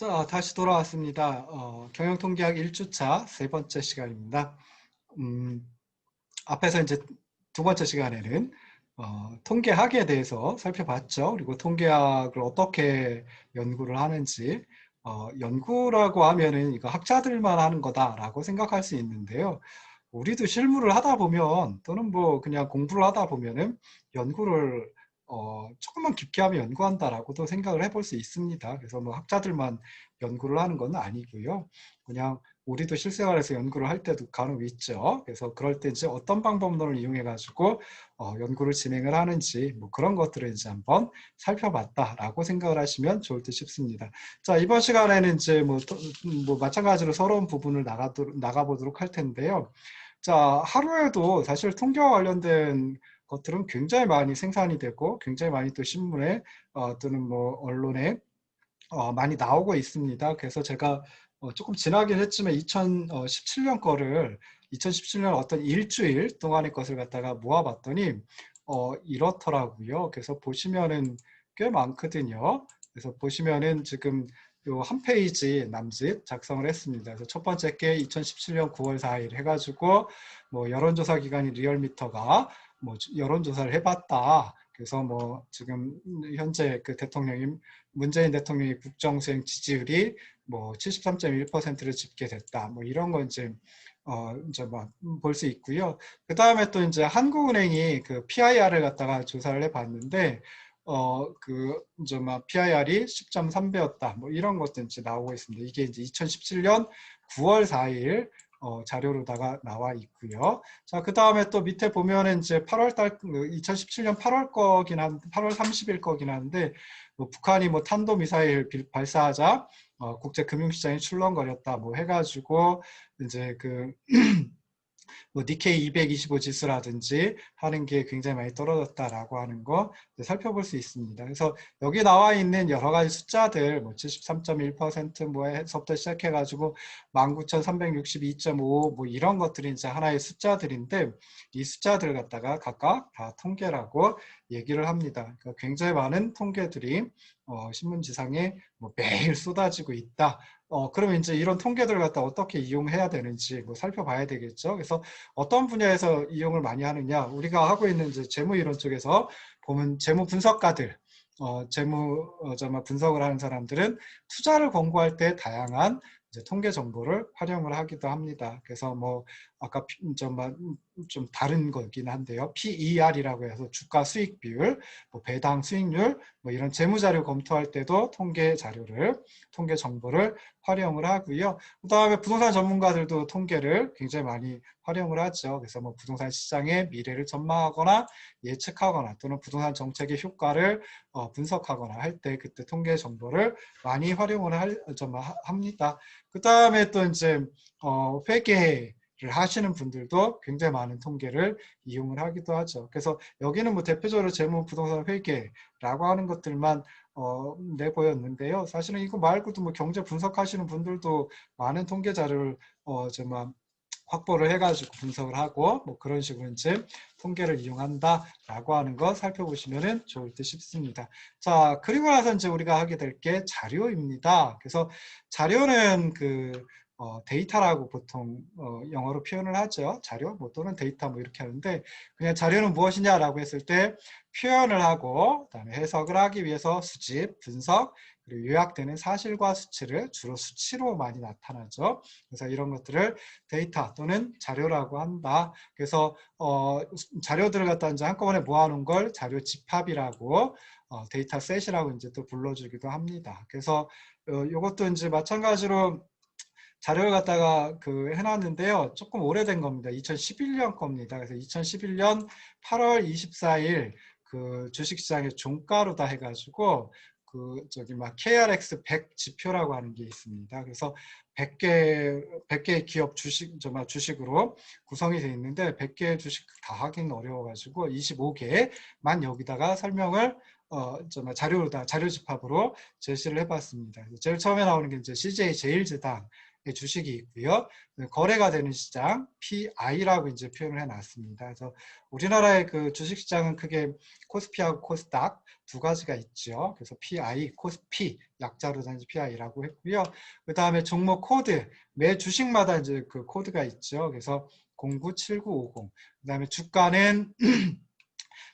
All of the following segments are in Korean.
자, 다시 돌아왔습니다. 경영통계학 1주차 세 번째 시간입니다. 음, 앞에서 이제 두 번째 시간에는 통계학에 대해서 살펴봤죠. 그리고 통계학을 어떻게 연구를 하는지, 연구라고 하면은 이거 학자들만 하는 거다라고 생각할 수 있는데요. 우리도 실무를 하다 보면 또는 뭐 그냥 공부를 하다 보면은 연구를 조금만 깊게 하면 연구한다라고도 생각을 해볼 수 있습니다. 그래서 뭐 학자들만 연구를 하는 건 아니고요. 그냥 우리도 실생활에서 연구를 할 때도 간혹 있죠. 그래서 그럴 때 이제 어떤 방법론을 이용해 가지고 연구를 진행을 하는지 뭐 그런 것들을 이제 한번 살펴봤다라고 생각을 하시면 좋을 듯 싶습니다. 자, 이번 시간에는 이제 뭐 마찬가지로 새로운 부분을 나가보도록 할 텐데요. 자, 하루에도 사실 통계와 관련된 것들은 굉장히 많이 생산이 되고 굉장히 많이 또 신문에 또는 뭐 언론에 많이 나오고 있습니다. 그래서 제가 조금 지나긴 했지만 2017년 거를 2017년 어떤 일주일 동안의 것을 갖다가 모아봤더니 이렇더라고요. 그래서 보시면은 꽤 많거든요. 그래서 보시면은 지금 요 한 페이지 남짓 작성을 했습니다. 그래서 첫 번째 게 2017년 9월 4일 해가지고 뭐 여론조사 기관인 리얼미터가 뭐 여론조사를 해봤다. 그래서 뭐 지금 현재 그 대통령이 문재인 대통령의 국정수행 지지율이 뭐 73.1%를 집계됐다. 뭐 이런 건 이제 볼 수 있고요. 그 다음에 또 이제 한국은행이 그 PIR을 갖다가 조사를 해봤는데 이제 PIR이 10.3배였다. 뭐 이런 것도 이제 나오고 있습니다. 이게 이제 2017년 9월 4일 자료로다가 나와 있고요. 자, 그 다음에 또 밑에 보면은 이제 2017년 8월 거긴 한, 8월 30일 거긴 한데, 뭐 북한이 뭐 탄도미사일 발사하자, 국제 금융시장이 출렁거렸다, 뭐 해가지고, 이제 뭐 니케이 225 지수라든지 하는 게 굉장히 많이 떨어졌다라고 하는 거 살펴볼 수 있습니다. 그래서 여기 나와 있는 여러 가지 숫자들, 뭐 73.1% 뭐에서부터 시작해가지고 19,362.5 뭐 이런 것들이 이제 하나의 숫자들인데 이 숫자들을 갖다가 각각 다 통계라고 얘기를 합니다. 그러니까 굉장히 많은 통계들이 신문지상에 뭐 매일 쏟아지고 있다. 그러면 이제 이런 통계들을 갖다 어떻게 이용해야 되는지 뭐 살펴봐야 되겠죠. 그래서 어떤 분야에서 이용을 많이 하느냐? 우리가 하고 있는 이제 재무 이론 쪽에서 보면 재무 분석가들, 분석을 하는 사람들은 투자를 권고할 때 다양한 이제 통계 정보를 활용을 하기도 합니다. 그래서 뭐 아까 좀 다른 거긴 한데요. PER이라고 해서 주가 수익 비율, 뭐 배당 수익률, 뭐 이런 재무 자료 검토할 때도 통계 정보를 활용을 하고요. 그 다음에 부동산 전문가들도 통계를 굉장히 많이 활용을 하죠. 그래서 뭐 부동산 시장의 미래를 전망하거나 예측하거나 또는 부동산 정책의 효과를 분석하거나 할 때 그때 통계 정보를 많이 활용을 합니다. 그 다음에 또 이제 회계를 하시는 분들도 굉장히 많은 통계를 이용을 하기도 하죠. 그래서 여기는 뭐 대표적으로 재무 부동산 회계라고 하는 것들만 내보였는데요. 사실은 이거 말고도 뭐 경제 분석하시는 분들도 많은 통계 자료를 확보를 해가지고 분석을 하고 뭐 그런 식으로 이제 통계를 이용한다라고 하는 거 살펴보시면 좋을 듯 싶습니다. 자, 그리고 나서 이제 우리가 하게 될 게 자료입니다. 그래서 자료는 데이터라고 보통 영어로 표현을 하죠. 자료 뭐 또는 데이터 뭐 이렇게 하는데 그냥 자료는 무엇이냐라고 했을 때 표현을 하고 그다음에 해석을 하기 위해서 수집, 분석, 그리고 요약되는 사실과 수치를 주로 수치로 많이 나타나죠. 그래서 이런 것들을 데이터 또는 자료라고 한다. 그래서 자료들을 갖다 이제 한꺼번에 모아놓은 걸 자료 집합이라고 데이터 셋이라고 이제 또 불러주기도 합니다. 그래서 이것도 이제 마찬가지로 자료를 갖다가 해놨는데요. 조금 오래된 겁니다. 2011년 겁니다. 그래서 2011년 8월 24일 주식시장의 종가로다 해가지고 KRX 100 지표라고 하는 게 있습니다. 그래서 100개의 기업 주식으로 구성이 되어 있는데 100개의 주식 다 하기는 어려워가지고 25개만 여기다가 설명을 자료 집합으로 제시를 해봤습니다. 제일 처음에 나오는 게 이제 CJ 제일제당 주식이 있고요. 거래가 되는 시장 PI라고 이제 표현을 해놨습니다. 그래서 우리나라의 그 주식시장은 크게 코스피하고 코스닥 두 가지가 있죠. 그래서 PI, 코스피 약자로 이제 PI라고 했고요. 그 다음에 종목 코드 매 주식마다 이제 그 코드가 있죠. 그래서 097950. 그 다음에 주가는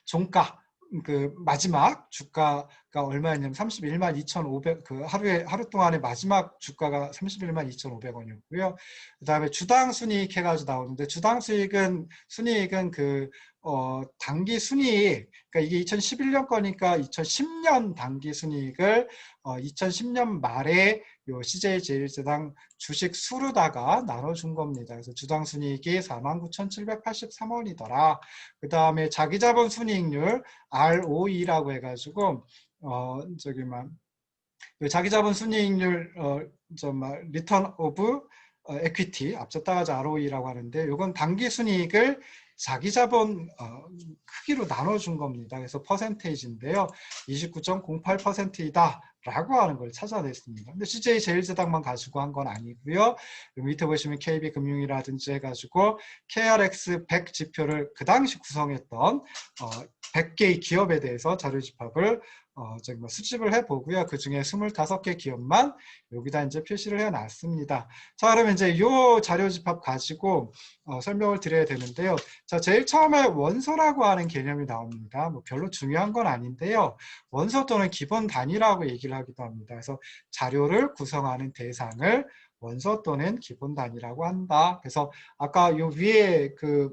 종가 그 마지막 주가가 얼마였냐면 31만 2,500 그 하루 동안의 마지막 주가가 31만 2,500원이었고요. 그다음에 주당 순이익 해가지고 나오는데 주당 순이익은 그 단기 순이익 그러니까 이게 2011년 거니까 2010년 단기 순이익을 2010년 말에 요 CJ제일제당 주식 수로다가 나눠준 겁니다. 그래서 주당 순이익이 49,783원이더라. 그 다음에 자기자본 순이익률 ROE라고 해가지고 자기자본 순이익률 리턴 오브 에퀴티 앞서 따가지 ROE라고 하는데 이건 단기 순이익을 자기자본 크기로 나눠준 겁니다. 그래서 퍼센테이지인데요. 29.08%이다 라고 하는 걸 찾아냈습니다. 근데 CJ제일제당만 가지고 한 건 아니고요. 밑에 보시면 KB금융이라든지 해가지고 KRX 100 지표를 그 당시 구성했던 100개의 기업에 대해서 자료집합을 수집을 해보고요. 그 중에 25개 기업만 여기다 이제 표시를 해놨습니다. 자, 그러면 이제 이 자료집합 가지고 설명을 드려야 되는데요. 자, 제일 처음에 원소라고 하는 개념이 나옵니다. 뭐 별로 중요한 건 아닌데요. 원소 또는 기본 단위라고 얘기를 하기도 합니다. 그래서 자료를 구성하는 대상을 원소 또는 기본 단위라고 한다. 그래서 아까 요 위에 그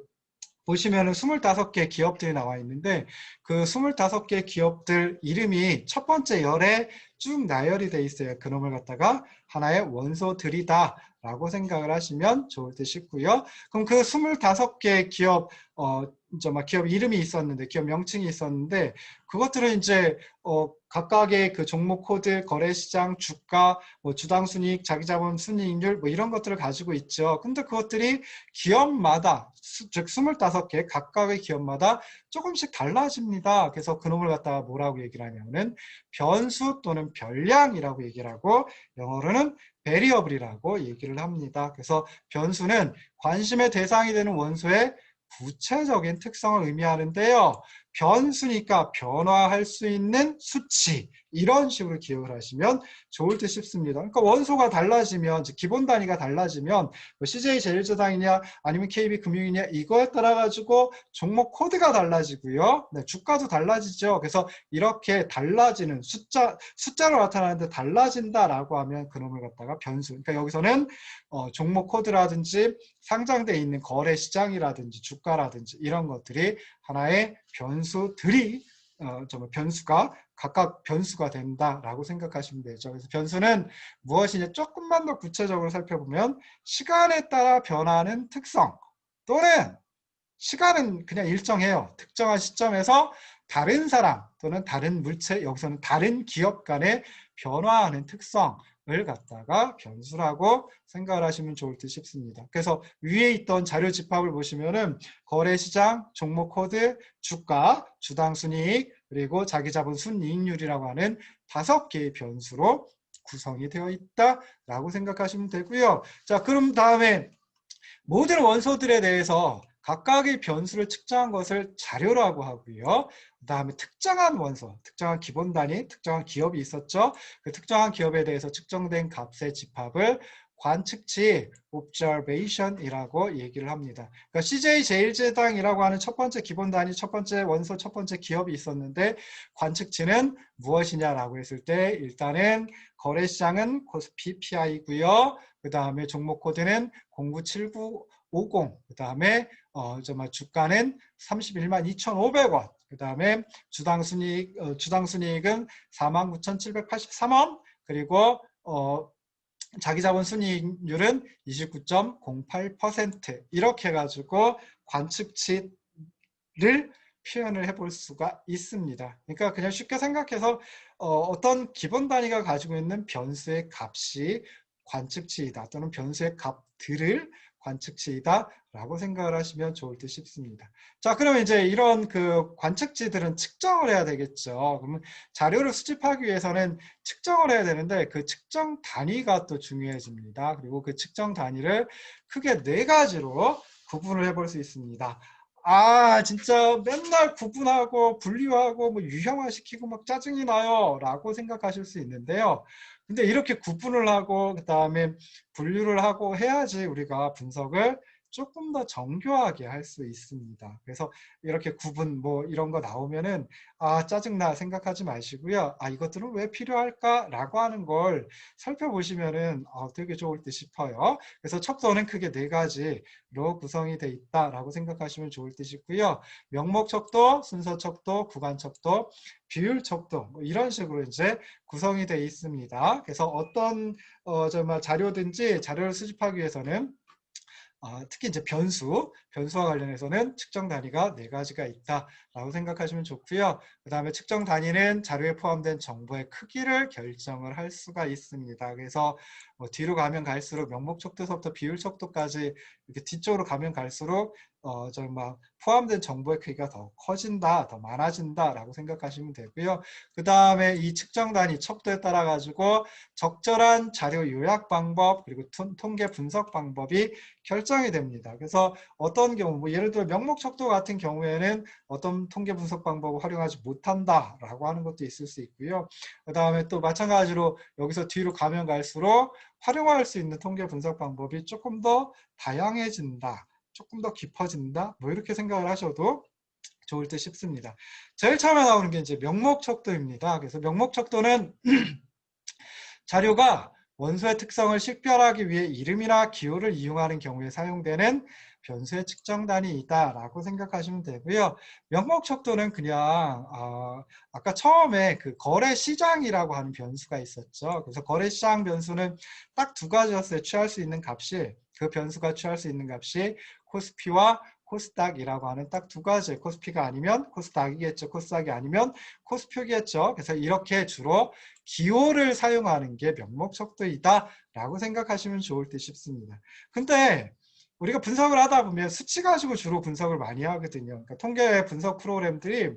보시면은 25개 기업들이 나와 있는데 그 25개 기업들 이름이 첫 번째 열에 쭉 나열이 돼 있어요. 그놈을 갖다가 하나의 원소들이다 라고 생각을 하시면 좋을 듯 싶고요. 그럼 그 25개 기업 기업 이름이 있었는데 기업 명칭이 있었는데 그것들은 이제 각각의 그 종목 코드, 거래시장, 주가, 뭐 주당 순이익, 자기자본 순이익률 뭐 이런 것들을 가지고 있죠. 근데 그것들이 기업마다 즉 25개 각각의 기업마다 조금씩 달라집니다. 그래서 그놈을 갖다가 뭐라고 얘기를 하냐면은 변수 또는 변량이라고 얘기를 하고 영어로는 베리어블이라고 얘기를 합니다. 그래서 변수는 관심의 대상이 되는 원소의 구체적인 특성을 의미하는데요. 변수니까 변화할 수 있는 수치 이런 식으로 기억을 하시면 좋을 듯 싶습니다. 그러니까 원소가 달라지면 기본 단위가 달라지면 뭐 CJ제일제당이냐 아니면 KB금융이냐 이거에 따라 가지고 종목 코드가 달라지고요. 네, 주가도 달라지죠. 그래서 이렇게 달라지는 숫자로 나타나는데 달라진다라고 하면 그놈을 갖다가 변수. 그러니까 여기서는 종목 코드라든지 상장돼 있는 거래 시장이라든지 주가라든지 이런 것들이 하나의 변수들이 변수가 각각 변수가 된다라고 생각하시면 되죠. 그래서 변수는 무엇이냐 조금만 더 구체적으로 살펴보면 시간에 따라 변하는 특성 또는 시간은 그냥 일정해요. 특정한 시점에서 다른 사람 또는 다른 물체 여기서는 다른 기업 간의 변화하는 특성을 갖다가 변수라고 생각을 하시면 좋을 듯 싶습니다. 그래서 위에 있던 자료 집합을 보시면은 거래시장, 종목 코드, 주가, 주당 순이익, 그리고 자기자본 순이익률이라고 하는 5개의 변수로 구성이 되어 있다라고 생각하시면 되고요. 자, 그럼 다음에 모든 원소들에 대해서 각각의 변수를 측정한 것을 자료라고 하고요. 그 다음에 특정한 원소, 특정한 기본 단위, 특정한 기업이 있었죠. 그 특정한 기업에 대해서 측정된 값의 집합을 관측치, observation이라고 얘기를 합니다. 그러니까 CJ제일제당이라고 하는 첫 번째 기본 단위, 첫 번째 원소, 첫 번째 기업이 있었는데 관측치는 무엇이냐라고 했을 때 일단은 거래시장은 코스피 PI고요. 그 다음에 종목 코드는 097950, 그 다음에 주가는 31만 2,500원, 그 다음에 주당 순이익은 49,783원, 그리고 자기자본 순이익률은 29.08% 이렇게 해가지고 관측치를 표현을 해볼 수가 있습니다. 그러니까 그냥 쉽게 생각해서 어떤 기본 단위가 가지고 있는 변수의 값이 관측치이다 또는 변수의 값들을 관측치이다 라고 생각을 하시면 좋을 듯 싶습니다. 자, 그러면 이제 이런 그 관측치들은 측정을 해야 되겠죠. 그러면 자료를 수집하기 위해서는 측정을 해야 되는데 그 측정 단위가 또 중요해집니다. 그리고 그 측정 단위를 크게 4가지로 구분을 해볼 수 있습니다. 아, 진짜 맨날 구분하고 분류하고 뭐 유형화시키고 막 짜증이 나요 라고 생각하실 수 있는데요. 근데 이렇게 구분을 하고 그 다음에 분류를 하고 해야지 우리가 분석을 조금 더 정교하게 할 수 있습니다. 그래서 이렇게 구분 뭐 이런 거 나오면은 아, 짜증나 생각하지 마시고요. 아, 이것들은 왜 필요할까라고 하는 걸 살펴보시면은 되게 좋을 듯 싶어요. 그래서 척도는 크게 4가지로 구성이 돼 있다라고 생각하시면 좋을 듯 싶고요. 명목 척도, 순서 척도, 구간 척도, 비율 척도 뭐 이런 식으로 이제 구성이 돼 있습니다. 그래서 어떤 정말 자료든지 자료를 수집하기 위해서는 특히 이제 변수와 관련해서는 측정 단위가 4가지가 있다라고 생각하시면 좋고요. 그 다음에 측정 단위는 자료에 포함된 정보의 크기를 결정을 할 수가 있습니다. 그래서 뒤로 가면 갈수록 명목 척도서부터 비율 척도까지 이렇게 뒤쪽으로 가면 갈수록 정말 포함된 정보의 크기가 더 커진다, 더 많아진다라고 생각하시면 되고요. 그 다음에 이 측정 단위 척도에 따라 가지고 적절한 자료 요약 방법 그리고 통계 분석 방법이 결정이 됩니다. 그래서 어떤 경우, 뭐 예를 들어 명목 척도 같은 경우에는 어떤 통계 분석 방법을 활용하지 못한다라고 하는 것도 있을 수 있고요. 그 다음에 또 마찬가지로 여기서 뒤로 가면 갈수록 활용할 수 있는 통계 분석 방법이 조금 더 다양해진다, 조금 더 깊어진다, 뭐 이렇게 생각을 하셔도 좋을 듯 싶습니다. 제일 처음에 나오는 게 이제 명목 척도입니다. 그래서 명목 척도는 자료가 원소의 특성을 식별하기 위해 이름이나 기호를 이용하는 경우에 사용되는 변수의 측정 단위이다라고 생각하시면 되고요. 명목 척도는 그냥 아까 처음에 그 거래 시장이라고 하는 변수가 있었죠. 그래서 거래 시장 변수는 딱 2가지였어요. 취할 수 있는 값이, 그 변수가 취할 수 있는 값이 코스피와 코스닥이라고 하는 딱 2가지, 코스피가 아니면 코스닥이겠죠. 코스닥이 아니면 코스표겠죠. 그래서 이렇게 주로 기호를 사용하는 게 명목 척도이다라고 생각하시면 좋을 듯 싶습니다. 근데 우리가 분석을 하다 보면 수치 가지고 주로 분석을 많이 하거든요. 그러니까 통계 분석 프로그램들이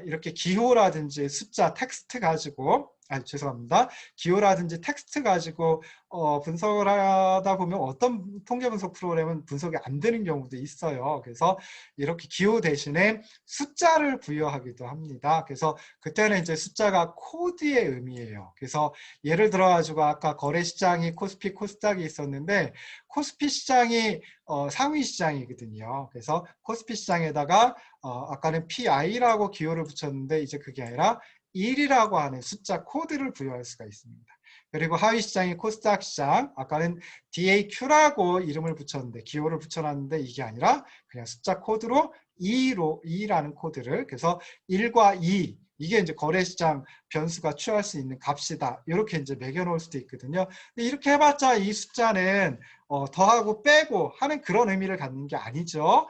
이렇게 기호라든지 숫자, 텍스트 가지고 죄송합니다. 기호라든지 텍스트 가지고 분석을 하다 보면 어떤 통계 분석 프로그램은 분석이 안 되는 경우도 있어요. 그래서 이렇게 기호 대신에 숫자를 부여하기도 합니다. 그래서 그때는 이제 숫자가 코드의 의미예요. 그래서 예를 들어 가지고 아까 거래 시장이 코스피, 코스닥이 있었는데 코스피 시장이 상위 시장이거든요. 그래서 코스피 시장에다가 아까는 PI라고 기호를 붙였는데 이제 그게 아니라 1이라고 하는 숫자 코드를 부여할 수가 있습니다. 그리고 하위 시장이 코스닥 시장, 아까는 DAQ라고 이름을 붙였는데 기호를 붙여놨는데 이게 아니라 그냥 숫자 코드로 2라는 코드를, 그래서 1과 2 이게 이제 거래시장 변수가 취할 수 있는 값이다. 이렇게 이제 매겨놓을 수도 있거든요. 근데 이렇게 해봤자 이 숫자는 더하고 빼고 하는 그런 의미를 갖는 게 아니죠.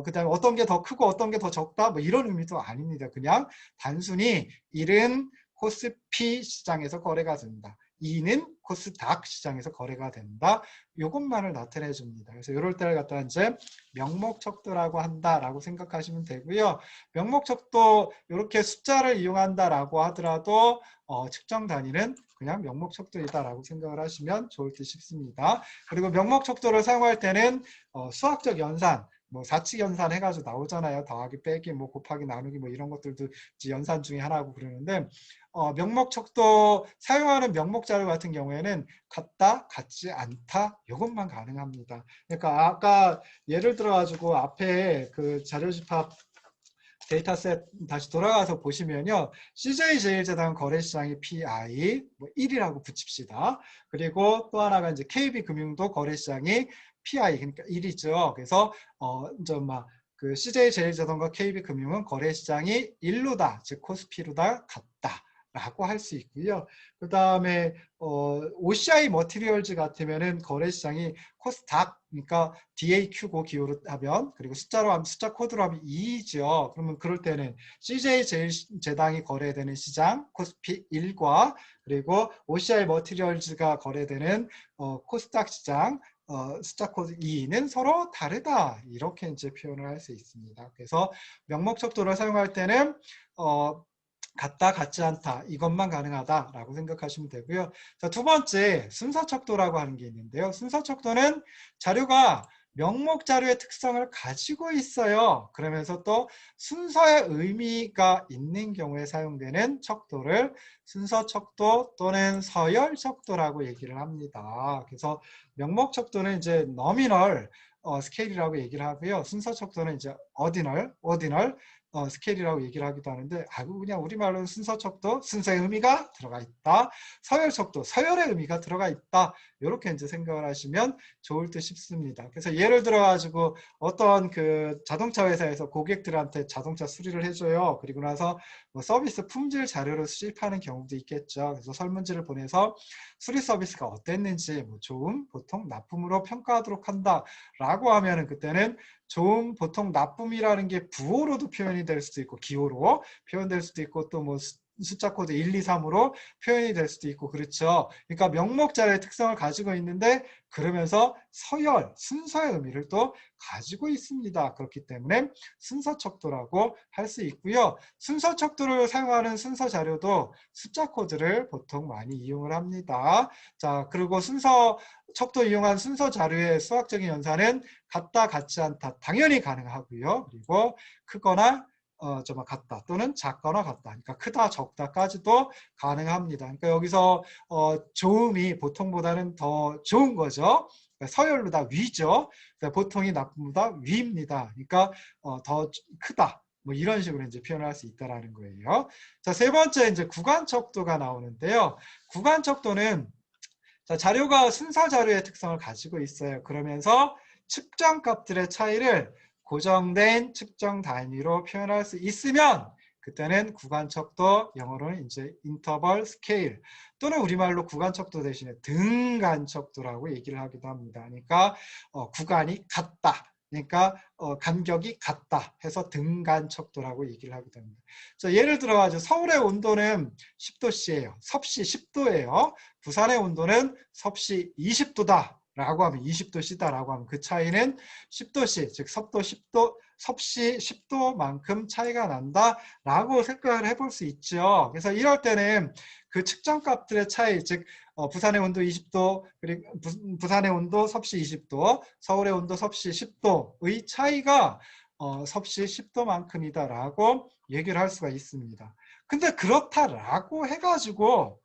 그다음에 어떤 게 더 크고 어떤 게 더 적다 뭐 이런 의미도 아닙니다. 그냥 단순히 1은 코스피 시장에서 거래가 된다. 2는 코스닥 시장에서 거래가 된다. 이것만을 나타내 줍니다. 그래서 이럴 때를 갖다 이제 명목 척도라고 한다라고 생각하시면 되고요. 명목 척도 이렇게 숫자를 이용한다라고 하더라도 측정 단위는 그냥 명목 척도이다라고 생각을 하시면 좋을 듯 싶습니다. 그리고 명목 척도를 사용할 때는 수학적 연산, 뭐 사칙 연산 해가지고 나오잖아요. 더하기, 빼기, 뭐 곱하기, 나누기, 뭐 이런 것들도 연산 중에 하나고 그러는데 명목 척도 사용하는 명목 자료 같은 경우에는 같다, 같지 않다 이것만 가능합니다. 그러니까 아까 예를 들어 가지고 앞에 그 자료 집합 데이터셋 다시 돌아가서 보시면요. CJ제일제당 거래시장이 PI 뭐 1이라고 붙입시다. 그리고 또 하나가 이제 KB금융도 거래시장이 PI 그러니까 1이죠. 그래서 그 CJ제일제당과 KB금융은 거래시장이 1루다, 즉 코스피루다 같다. 라고 할 수 있고요. 그 다음에 OCI 머티리얼즈 같으면은 거래시장이 코스닥, 그러니까 DAQ고 기호로 하면, 그리고 숫자로 하면, 숫자 코드로 하면 2죠. 그러면 그럴 때는 CJ제당이 거래되는 시장 코스피 1과 그리고 OCI 머티리얼즈가 거래되는 코스닥 시장 숫자 코드 2는 서로 다르다. 이렇게 이제 표현을 할 수 있습니다. 그래서 명목 척도를 사용할 때는 같다, 같지 않다 이것만 가능하다라고 생각하시면 되고요. 자, 두 번째 순서 척도라고 하는 게 있는데요. 순서 척도는 자료가 명목 자료의 특성을 가지고 있어요. 그러면서 또 순서의 의미가 있는 경우에 사용되는 척도를 순서 척도 또는 서열 척도라고 얘기를 합니다. 그래서 명목 척도는 이제 너미널 스케일이라고 얘기를 하고요. 순서 척도는 이제 오디널 스케일이라고 얘기를 하기도 하는데 그냥 우리말로는 순서 척도, 순서의 의미가 들어가 있다. 서열 척도, 서열의 의미가 들어가 있다. 이렇게 이제 생각을 하시면 좋을 듯 싶습니다. 그래서 예를 들어 가지고 어떤 그 자동차 회사에서 고객들한테 자동차 수리를 해줘요. 그리고 나서 뭐 서비스 품질 자료를 수집하는 경우도 있겠죠. 그래서 설문지를 보내서 수리 서비스가 어땠는지 뭐 좋음, 보통, 나쁨으로 평가하도록 한다라고 하면은 그때는 좋음, 보통, 나쁨이라는 게 부호로도 표현이 될 수도 있고 기호로 표현될 수도 있고 또 뭐 숫자 코드 1, 2, 3으로 표현이 될 수도 있고 그렇죠. 그러니까 명목자의 특성을 가지고 있는데 그러면서 서열, 순서의 의미를 또 가지고 있습니다. 그렇기 때문에 순서 척도라고 할 수 있고요. 순서 척도를 사용하는 순서 자료도 숫자 코드를 보통 많이 이용을 합니다. 자, 그리고 순서 척도 이용한 순서 자료의 수학적인 연산은 같다, 같지 않다 당연히 가능하고요. 그리고 크거나 같다 또는 작거나 같다. 그러니까 크다, 적다까지도 가능합니다. 그러니까 여기서 좋음이 보통보다는 더 좋은 거죠. 그러니까 서열보다 위죠. 그러니까 보통이 나쁨보다 위입니다. 그러니까 더 크다. 뭐 이런 식으로 이제 표현할 수 있다라는 거예요. 자, 세 번째 이제 구간 척도가 나오는데요. 구간 척도는 자료가 순서 자료의 특성을 가지고 있어요. 그러면서 측정 값들의 차이를 고정된 측정 단위로 표현할 수 있으면 그때는 구간 척도, 영어로는 이제 인터벌 스케일 또는 우리말로 구간 척도 대신에 등간 척도라고 얘기를 하기도 합니다. 그러니까 구간이 같다. 그러니까 간격이 같다 해서 등간 척도라고 얘기를 하기도 합니다. 자, 예를 들어 가지고 서울의 온도는 10도씨예요. 섭씨 10도예요. 부산의 온도는 섭씨 20도다 라고 하면 20도씨다 라고 하면 그 차이는 10도씨 즉 섭도 10도 섭씨 10도만큼 차이가 난다 라고 생각을 해볼 수 있죠. 그래서 이럴 때는 그 측정값들의 차이 즉 부산의 온도 20도 그리고 부산의 온도 섭씨 20도 서울의 온도 섭씨 10도의 차이가 섭씨 10도만큼이다 라고 얘기를 할 수가 있습니다. 근데 그렇다라고 해가지고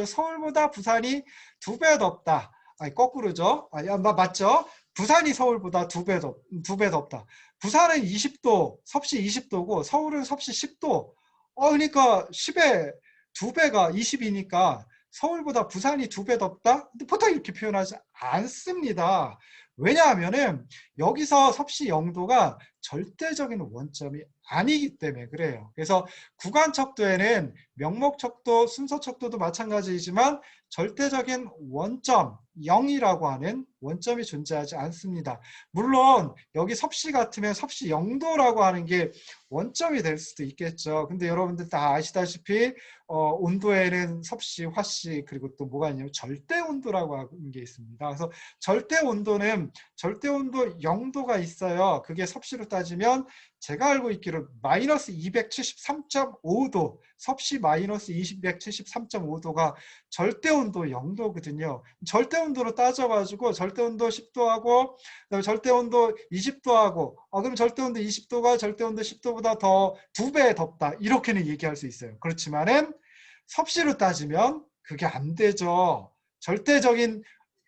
서울보다 부산이 2배 덥다. 아니 거꾸로죠. 맞죠? 부산이 서울보다 2배 덥다. 부산은 20도, 섭씨 20도고 서울은 섭씨 10도. 그러니까 10에 2배가 20이니까 서울보다 부산이 2배 덥다? 근데 보통 이렇게 표현하지 않습니다. 왜냐하면은 여기서 섭씨 0도가 절대적인 원점이 아니기 때문에 그래요. 그래서 구간 척도에는 명목 척도, 순서 척도도 마찬가지이지만 절대적인 원점 0이라고 하는 원점이 존재하지 않습니다. 물론 여기 섭씨 같으면 섭씨 0도라고 하는 게 원점이 될 수도 있겠죠. 근데 여러분들 다 아시다시피 온도에는 섭씨, 화씨 그리고 또 뭐가 있냐면 절대 온도라고 하는 게 있습니다. 그래서 절대 온도는 절대 온도 0도가 있어요. 그게 섭씨로 따지면 제가 알고 있기로 마이너스 273.5도 섭씨 마이너스 273.5도가 절대온도 0도거든요. 절대온도로 따져가지고 절대온도 10도하고 절대온도 20도하고 그럼 절대온도 20도가 절대온도 10도보다 더 2배 덥다 이렇게는 얘기할 수 있어요. 그렇지만은 섭씨로 따지면 그게 안 되죠. 절대적인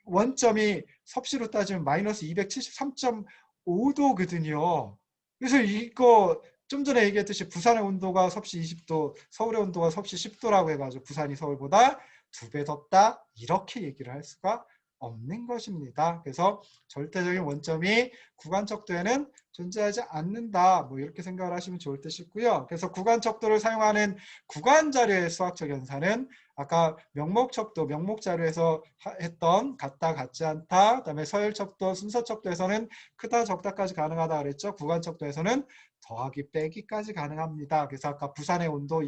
원점이 섭씨로 따지면 마이너스 273.5도거든요. 그래서 이거 좀 전에 얘기했듯이 부산의 온도가 섭씨 20도, 서울의 온도가 섭씨 10도라고 해가지고 부산이 서울보다 2배 덥다 이렇게 얘기를 할 수가 없는 것입니다. 그래서 절대적인 원점이 구간 척도에는 존재하지 않는다. 뭐 이렇게 생각을 하시면 좋을 듯 싶고요. 그래서 구간 척도를 사용하는 구간 자료의 수학적 연산은 아까 명목 척도, 명목 자료에서 했던 같다, 같지 않다, 그다음에 서열 척도, 순서 척도에서는 크다, 적다까지 가능하다 그랬죠. 구간 척도에서는 더하기, 빼기까지 가능합니다. 그래서 아까 부산의 온도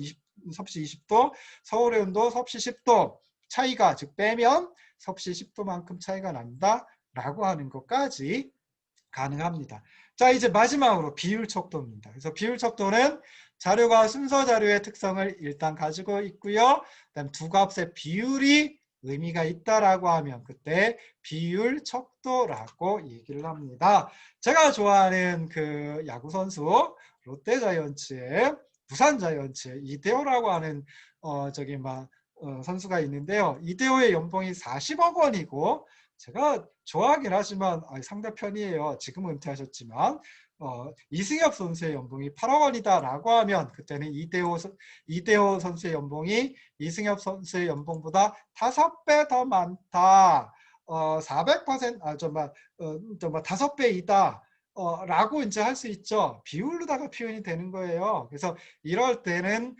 섭씨 20도, 서울의 온도 섭씨 10도, 차이가 즉 빼면 섭씨 10도만큼 차이가 난다라고 하는 것까지 가능합니다. 자, 이제 마지막으로 비율 척도입니다. 그래서 비율 척도는 자료가 순서 자료의 특성을 일단 가지고 있고요. 그다음 두 값의 비율이 의미가 있다라고 하면 그때 비율 척도라고 얘기를 합니다. 제가 좋아하는 그 야구 선수 롯데자이언츠의 부산 자이언츠의 이대호라고 하는 선수가 있는데요. 이대호의 연봉이 40억 원이고 제가 좋아하긴 하지만 상대편이에요. 지금은 은퇴하셨지만 이승엽 선수의 연봉이 8억 원이다라고 하면 그때는 이대호 선수의 연봉이 이승엽 선수의 연봉보다 5배 더 많다. 400% 5배이다. 라고 이제 할 수 있죠. 비율로다가 표현이 되는 거예요. 그래서 이럴 때는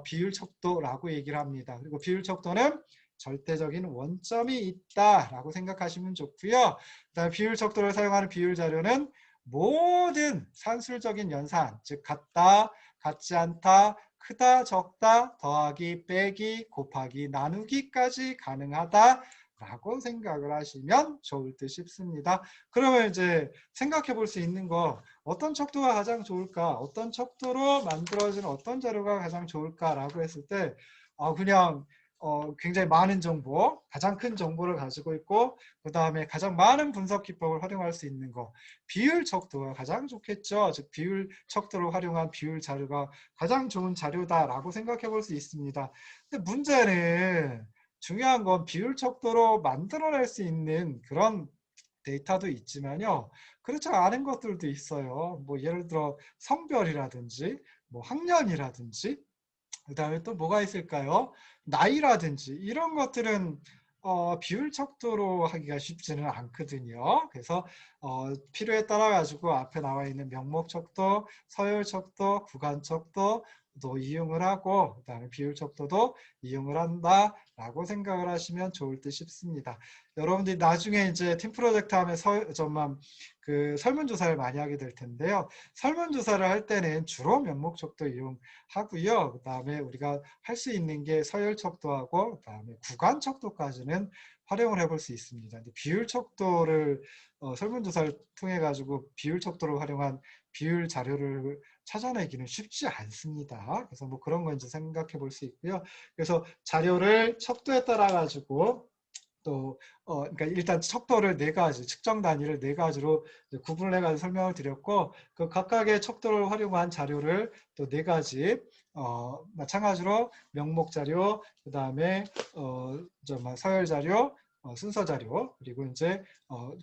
비율 척도라고 얘기를 합니다. 그리고 비율 척도는 절대적인 원점이 있다라고 생각하시면 좋고요. 그다음에 비율 척도를 사용하는 비율 자료는 모든 산술적인 연산, 즉 같다, 같지 않다, 크다, 적다, 더하기, 빼기, 곱하기, 나누기까지 가능하다라고 생각을 하시면 좋을 듯 싶습니다. 그러면 이제 생각해 볼 수 있는 거 어떤 척도가 가장 좋을까? 어떤 척도로 만들어진 어떤 자료가 가장 좋을까라고 했을 때 그냥 굉장히 많은 정보, 가장 큰 정보를 가지고 있고 그 다음에 가장 많은 분석 기법을 활용할 수 있는 거 비율 척도가 가장 좋겠죠. 즉 비율 척도를 활용한 비율 자료가 가장 좋은 자료다라고 생각해 볼 수 있습니다. 근데 문제는 중요한 건 비율 척도로 만들어낼 수 있는 그런 데이터도 있지만요. 그렇지 않은 것들도 있어요. 뭐 예를 들어 성별이라든지 뭐 학년이라든지 그 다음에 또 뭐가 있을까요? 나이라든지 이런 것들은 비율 척도로 하기가 쉽지는 않거든요. 그래서 필요에 따라 가지고 앞에 나와 있는 명목 척도, 서열 척도, 구간 척도 도 이용을 하고 그다음에 비율 척도도 이용을 한다라고 생각을 하시면 좋을 듯 싶습니다. 여러분들이 나중에 이제 팀 프로젝트 하면 그 설문조사를 많이 하게 될 텐데요. 설문조사를 할 때는 주로 명목 척도 이용하고요. 그다음에 우리가 할 수 있는 게 서열 척도하고 그다음에 구간 척도까지는 활용을 해볼 수 있습니다. 근데 비율 척도를 설문조사를 통해 가지고 비율 척도를 활용한 비율 자료를 찾아내기는 쉽지 않습니다. 그래서 뭐 그런 거 이제 생각해 볼 수 있고요. 그래서 자료를 척도에 따라 가지고 또 그러니까 일단 척도를 네 가지, 측정 단위를 네 가지로 구분을 해가지고 설명을 드렸고 그 각각의 척도를 활용한 자료를 또 네 가지 마찬가지로 명목 자료, 그 다음에 서열 자료, 순서 자료, 그리고 이제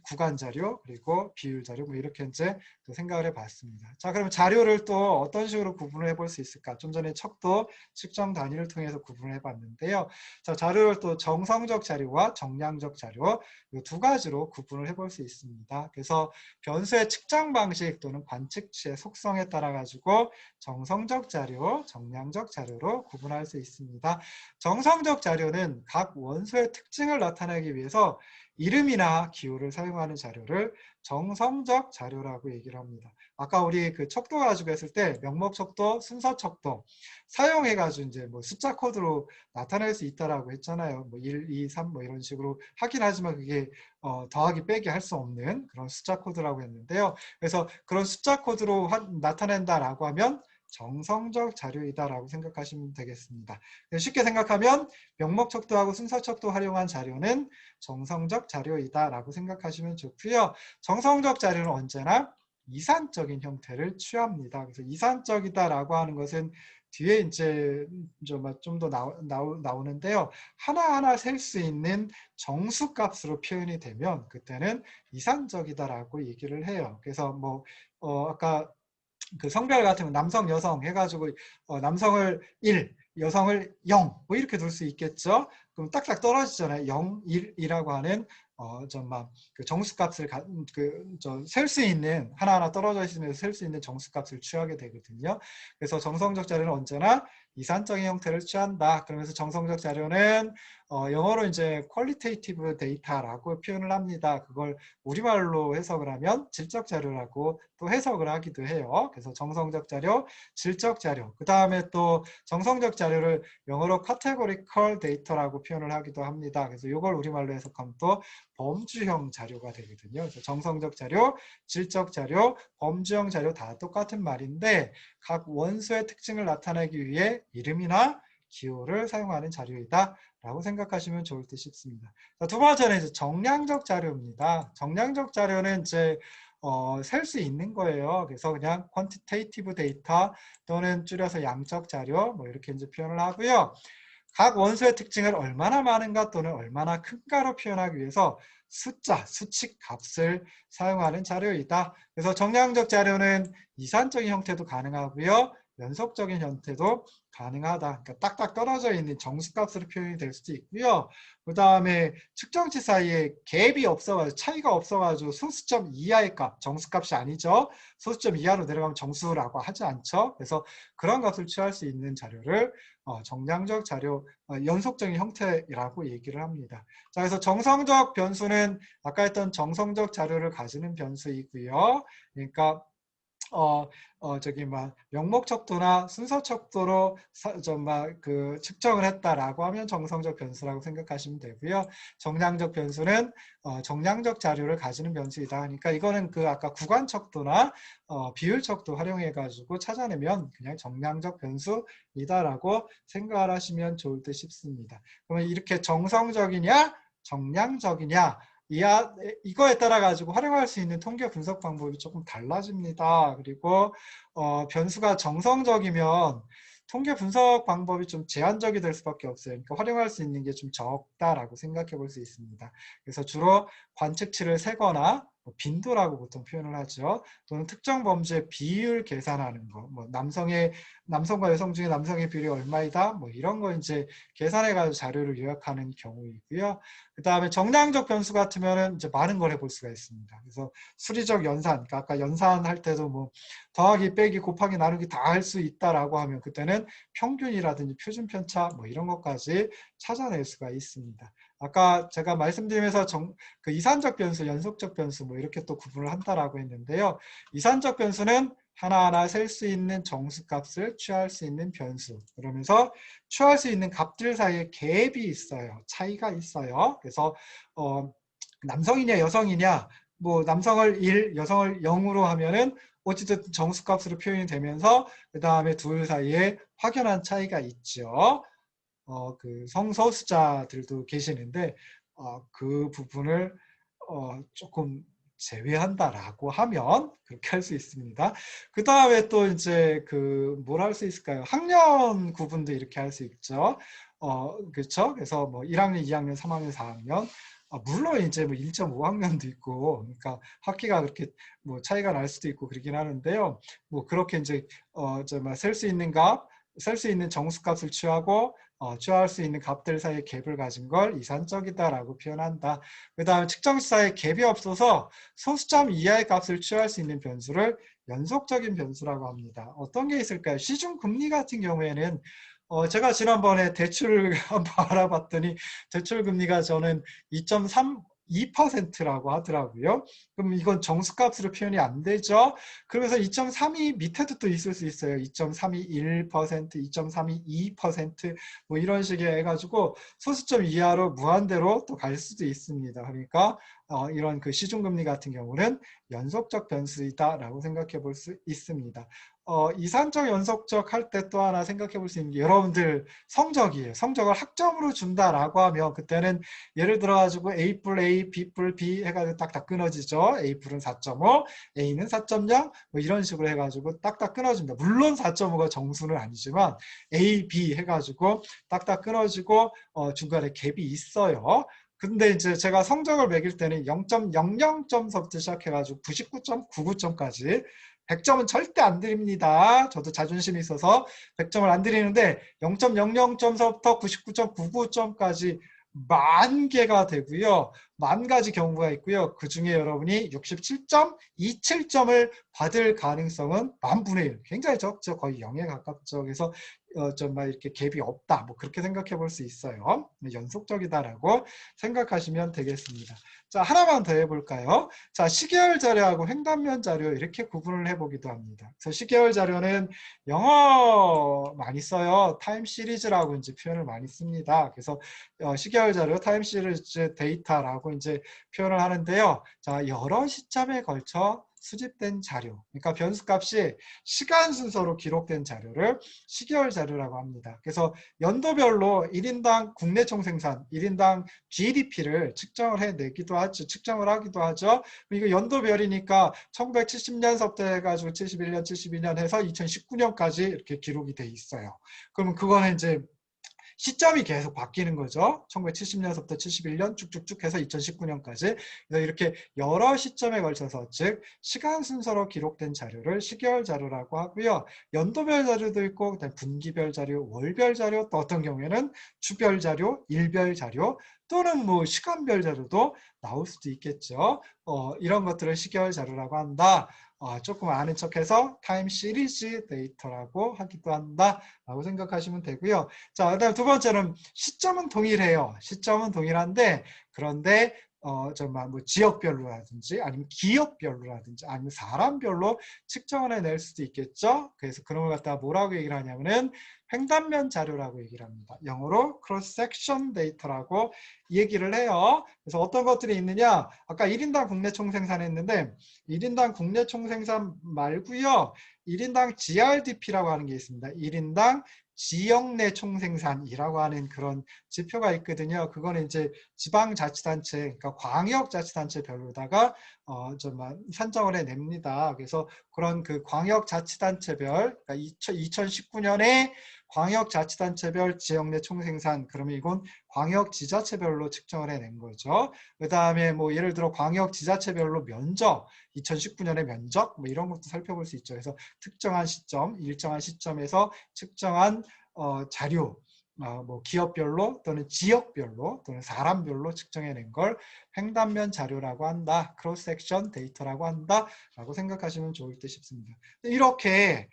구간 자료, 그리고 비율 자료, 뭐 이렇게 이제 또 생각을 해봤습니다. 자, 그럼 자료를 또 어떤 식으로 구분을 해볼 수 있을까? 좀 전에 척도, 측정 단위를 통해서 구분을 해봤는데요. 자, 자료를 또 정성적 자료와 정량적 자료 이 두 가지로 구분을 해볼 수 있습니다. 그래서 변수의 측정 방식 또는 관측치의 속성에 따라 가지고 정성적 자료, 정량적 자료로 구분할 수 있습니다. 정성적 자료는 각 원소의 특징을 나타내기 위해서 이름이나 기호를 사용하는 자료를 정성적 자료라고 얘기를 합니다. 아까 우리 그 척도 가지고 했을 때 명목 척도, 순서 척도 사용해가지고 이제 뭐 숫자 코드로 나타낼 수 있다라고 했잖아요. 뭐 1, 2, 3 뭐 이런 식으로 하긴 하지만 그게 더하기 빼기 할 수 없는 그런 숫자 코드라고 했는데요. 그래서 그런 숫자 코드로 나타낸다라고 하면 정성적 자료이다라고 생각하시면 되겠습니다. 쉽게 생각하면 명목 척도하고 순서 척도 활용한 자료는 정성적 자료이다라고 생각하시면 좋고요. 정성적 자료는 언제나 이산적인 형태를 취합니다. 그래서 이산적이다라고 하는 것은 뒤에 이제 좀 더 나오는데요. 하나하나 셀 수 있는 정수값으로 표현이 되면 그때는 이산적이다라고 얘기를 해요. 그래서 뭐 아까 그 성별 같은 거 남성, 여성 해가지고 남성을 1, 여성을 0, 뭐 이렇게 둘 수 있겠죠. 그럼 딱딱 떨어지잖아요. 0, 1이라고 하는 그 정수값을 셀 수 있는 하나하나 떨어져 있으면서 셀 수 있는 정수값을 취하게 되거든요. 그래서 정성적 자료는 언제나 이산적인 형태를 취한다. 그러면서 정성적 자료는 영어로 이제 qualitative data라고 표현을 합니다. 그걸 우리말로 해석을 하면 질적 자료라고 또 해석을 하기도 해요. 그래서 정성적 자료, 질적 자료. 그 다음에 또 정성적 자료를 영어로 categorical data라고 표현을 하기도 합니다. 그래서 이걸 우리말로 해석하면 또 범주형 자료가 되거든요. 그래서 정성적 자료, 질적 자료, 범주형 자료 다 똑같은 말인데 각 원소의 특징을 나타내기 위해 이름이나 기호를 사용하는 자료이다 라고 생각하시면 좋을 듯 싶습니다. 자, 두 번째는 이제 정량적 자료입니다. 정량적 자료는 이제 셀 수 있는 거예요. 그래서 그냥 quantitative data 또는 줄여서 양적 자료 뭐 이렇게 이제 표현을 하고요. 각 원소의 특징을 얼마나 많은가 또는 얼마나 큰가로 표현하기 위해서 숫자, 수칙 값을 사용하는 자료이다. 그래서 정량적 자료는 이산적인 형태도 가능하고요. 연속적인 형태도 가능하다. 그러니까 딱딱 떨어져 있는 정수값으로 표현이 될 수도 있고요. 그 다음에 측정치 사이에 갭이 없어가지고 차이가 없어가지고 소수점 이하의 값, 정수값이 아니죠. 소수점 이하로 내려가면 정수라고 하지 않죠. 그래서 그런 값을 취할 수 있는 자료를 정량적 자료, 연속적인 형태라고 얘기를 합니다. 자, 그래서 정성적 변수는 아까 했던 정성적 자료를 가지는 변수이고요. 그러니까 저기 막 명목 척도나 순서 척도로 그 측정을 했다라고 하면 정성적 변수라고 생각하시면 되고요. 정량적 변수는 정량적 자료를 가지는 변수이다. 그러니까 이거는 그 아까 구간 척도나 비율 척도 활용해 가지고 찾아내면 그냥 정량적 변수이다라고 생각을 하시면 좋을 듯 싶습니다. 그러면 이렇게 정성적이냐 정량적이냐 이거에 따라 가지고 활용할 수 있는 통계 분석 방법이 조금 달라집니다. 그리고 변수가 정성적이면 통계 분석 방법이 좀 제한적이 될 수밖에 없어요. 그러니까 활용할 수 있는 게 좀 적다라고 생각해 볼 수 있습니다. 그래서 주로 관측치를 세거나 빈도라고 보통 표현을 하죠. 또는 특정 범주의 비율 계산하는 거, 뭐 남성과 여성 중에 남성의 비율이 얼마이다, 뭐 이런 거 이제 계산해가지고 자료를 요약하는 경우이고요. 그 다음에 정량적 변수 같으면은 이제 많은 걸 해볼 수가 있습니다. 그래서 수리적 연산, 그러니까 아까 연산할 때도 뭐 더하기, 빼기, 곱하기, 나누기 다 할 수 있다라고 하면 그때는 평균이라든지 표준 편차 뭐 이런 것까지 찾아낼 수가 있습니다. 아까 제가 말씀드리면서 그 이산적 변수, 연속적 변수 뭐 이렇게 또 구분을 한다라고 했는데요. 이산적 변수는 하나하나 셀 수 있는 정수값을 취할 수 있는 변수. 그러면서 취할 수 있는 값들 사이에 갭이 있어요. 차이가 있어요. 그래서 남성이냐 여성이냐 뭐 남성을 1, 여성을 0으로 하면은 어찌됐든 정수값으로 표현이 되면서 그 다음에 둘 사이에 확연한 차이가 있죠. 그 성소수자들도 계시는데 그 부분을 조금 제외한다라고 하면 그렇게 할 수 있습니다. 그 다음에 또 이제 그 뭘 할 수 있을까요? 학년 구분도 이렇게 할 수 있죠. 그렇죠? 그래서 뭐 1학년, 2학년, 3학년, 4학년 물론 이제 뭐 1.5학년도 있고, 그러니까 학기가 그렇게 뭐 차이가 날 수도 있고 그러긴 하는데요. 뭐 그렇게 이제 셀 수 있는 값, 셀 수 있는 정수값을 취하고 취할 수 있는 값들 사이의 갭을 가진 걸 이산적이다라고 표현한다. 그 다음 측정치 사이에 갭이 없어서 소수점 이하의 값을 취할 수 있는 변수를 연속적인 변수라고 합니다. 어떤 게 있을까요? 시중 금리 같은 경우에는 제가 지난번에 대출을 한번 알아봤더니 대출 금리가 저는 2.32%라고 하더라고요. 그럼 이건 정수값으로 표현이 안 되죠. 그러면서 2.32 밑에도 또 있을 수 있어요. 2.321%, 2.322%뭐 이런 식의 해가지고 소수점 이하로 무한대로 또 갈 수도 있습니다. 그러니까 이런 그 시중금리 같은 경우는 연속적 변수이다라고 생각해 볼 수 있습니다. 이산적, 연속적 할 때 또 하나 생각해 볼 수 있는 게 여러분들 성적이에요. 성적을 학점으로 준다라고 하면 그때는 예를 들어 가지고 A뿔 A, B뿔 B 해가지고 딱딱 끊어지죠. A뿔은 4.5, A는 4.0 뭐 이런 식으로 해가지고 딱딱 끊어집니다. 물론 4.5가 정수는 아니지만 A, B 해가지고 딱딱 끊어지고 중간에 갭이 있어요. 근데 이제 제가 성적을 매길 때는 0.00점서부터 시작해가지고 99.99점까지 100점은 절대 안 드립니다. 저도 자존심이 있어서 100점을 안 드리는데 0.00점서부터 99.99점까지 만 개가 되고요. 만 가지 경우가 있고요. 그 중에 여러분이 67.27점을 받을 가능성은 10,000분의 1. 굉장히 적죠. 거의 0에 가깝죠. 그래서 정말 이렇게 갭이 없다. 뭐 그렇게 생각해 볼 수 있어요. 연속적이다라고 생각하시면 되겠습니다. 자, 하나만 더 해볼까요? 자, 시계열 자료하고 횡단면 자료 이렇게 구분을 해보기도 합니다. 그래서 시계열 자료는 영어 많이 써요. 타임 시리즈라고 이제 표현을 많이 씁니다. 그래서 시계열 자료, 타임 시리즈 데이터라고 이제 표현을 하는데요. 자, 여러 시점에 걸쳐 수집된 자료, 그러니까 변수값이 시간 순서로 기록된 자료를 시계열 자료라고 합니다. 그래서 연도별로 1인당 국내 총생산, 1인당 GDP를 측정을 해내기도 하죠. 측정을 하기도 하죠. 이거 연도별이니까 1970년서부터 해가지고 71년, 72년 해서 2019년까지 이렇게 기록이 돼 있어요. 그러면 그거는 이제 시점이 계속 바뀌는 거죠. 1970년서부터 71년 쭉쭉쭉 해서 2019년까지. 그래서 이렇게 여러 시점에 걸쳐서 즉 시간 순서로 기록된 자료를 시계열 자료라고 하고요. 연도별 자료도 있고 그다음에 분기별 자료, 월별 자료, 또 어떤 경우에는 주별 자료, 일별 자료 또는 뭐 시간별 자료도 나올 수도 있겠죠. 이런 것들을 시계열 자료라고 한다. 조금 아는 척해서 타임 시리즈 데이터라고 하기도 한다라고 생각하시면 되고요. 자, 그다음 두 번째는 시점은 동일해요. 시점은 동일한데 그런데 정말 뭐 지역별로라든지 아니면 기업별로라든지 아니면 사람별로 측정을 해낼 수도 있겠죠. 그래서 그런 걸 갖다가 뭐라고 얘기를 하냐면은 횡단면 자료라고 얘기를 합니다. 영어로 cross section data라고 얘기를 해요. 그래서 어떤 것들이 있느냐? 아까 1인당 국내 총생산 했는데 1인당 국내 총생산 말고요. 1인당 GRDP라고 하는 게 있습니다. 1인당 지역 내 총생산이라고 하는 그런 지표가 있거든요. 그거는 이제 지방자치단체, 그러니까 광역자치단체별로다가 정말 산정을 해냅니다. 그래서 그런 그 광역자치단체별, 그러니까 2019년에 광역자치단체별 지역 내 총생산, 그러면 이건 광역지자체별로 측정을 해낸 거죠. 그 다음에 뭐 예를 들어 광역지자체별로 면적, 2019년의 면적, 뭐 이런 것도 살펴볼 수 있죠. 그래서 특정한 시점, 일정한 시점에서 측정한 자료, 뭐 기업별로 또는 지역별로 또는 사람별로 측정해낸 걸 횡단면 자료라고 한다. 크로스 섹션 데이터라고 한다라고 생각하시면 좋을 듯 싶습니다. 이렇게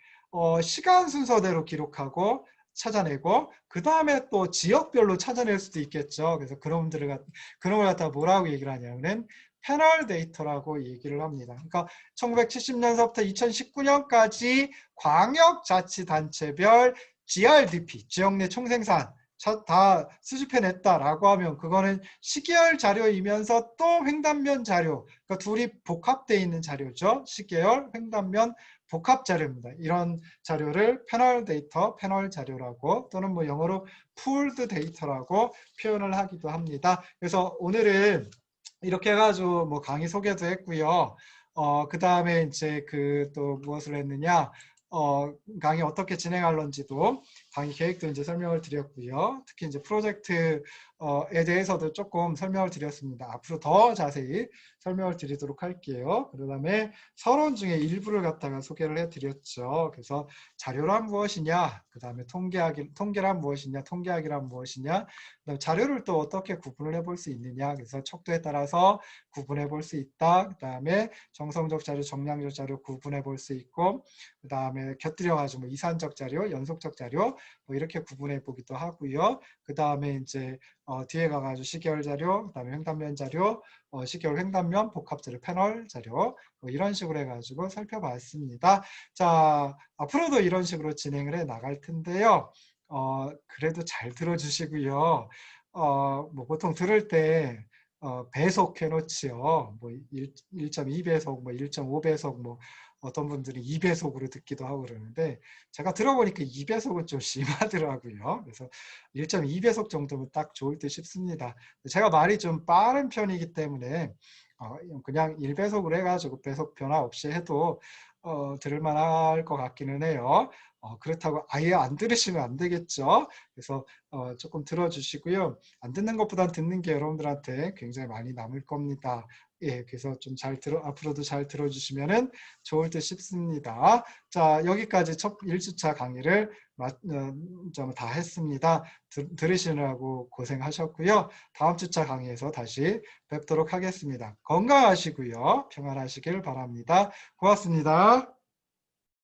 시간 순서대로 기록하고 찾아내고 그 다음에 또 지역별로 찾아낼 수도 있겠죠. 그래서 그런 걸 갖다가 뭐라고 얘기를 하냐면은 패널 데이터라고 얘기를 합니다. 그러니까 1970년서부터 2019년까지 광역자치단체별 GRDP, 지역 내 총생산 다 수집해냈다라고 하면 그거는 시계열 자료이면서 또 횡단면 자료, 그러니까 둘이 복합되어 있는 자료죠. 시계열, 횡단면 복합 자료입니다. 이런 자료를 패널 데이터, 패널 자료라고 또는 뭐 영어로 풀드 데이터라고 표현을 하기도 합니다. 그래서 오늘은 이렇게 해가지고 뭐 강의 소개도 했고요. 그 다음에 이제 그 또 무엇을 했느냐, 강의 어떻게 진행할런지도 강의 계획도 이제 설명을 드렸고요. 특히 이제 프로젝트에 대해서도 조금 설명을 드렸습니다. 앞으로 더 자세히 설명을 드리도록 할게요. 그 다음에 서론 중에 일부를 갖다가 소개를 해드렸죠. 그래서 자료란 무엇이냐, 그 다음에 통계란 무엇이냐, 통계학이란 무엇이냐, 그다음에 자료를 또 어떻게 구분을 해볼 수 있느냐, 그래서 척도에 따라서 구분해 볼 수 있다. 그 다음에 정성적 자료, 정량적 자료 구분해 볼 수 있고, 그 다음에 곁들여가지고 뭐 이산적 자료, 연속적 자료 뭐 이렇게 구분해 보기도 하고요. 그 다음에 이제 뒤에 가가지고 시계열 자료, 그 다음에 횡단면 자료, 시계열 횡단면 복합 자료, 패널 자료 뭐 이런 식으로 해가지고 살펴봤습니다. 자, 앞으로도 이런 식으로 진행을 해 나갈 텐데요. 그래도 잘 들어주시고요. 뭐 보통 들을 때 배속해 놓지요. 뭐 1.2배속, 뭐 1.5배속, 뭐 어떤 분들이 2배속으로 듣기도 하고 그러는데 제가 들어보니까 2배속은 좀 심하더라고요. 그래서 1.2배속 정도면 딱 좋을 듯 싶습니다. 제가 말이 좀 빠른 편이기 때문에 그냥 1배속으로 해가지고 배속 변화 없이 해도 들을만 할 것 같기는 해요. 그렇다고 아예 안 들으시면 안 되겠죠. 그래서 조금 들어주시고요. 안 듣는 것보단 듣는 게 여러분들한테 굉장히 많이 남을 겁니다. 예, 그래서 좀 앞으로도 잘 들어주시면 좋을 듯 싶습니다. 자, 여기까지 첫 1주차 강의를 좀 다 했습니다. 들으시느라고 고생하셨고요. 다음 주차 강의에서 다시 뵙도록 하겠습니다. 건강하시고요. 평안하시길 바랍니다. 고맙습니다.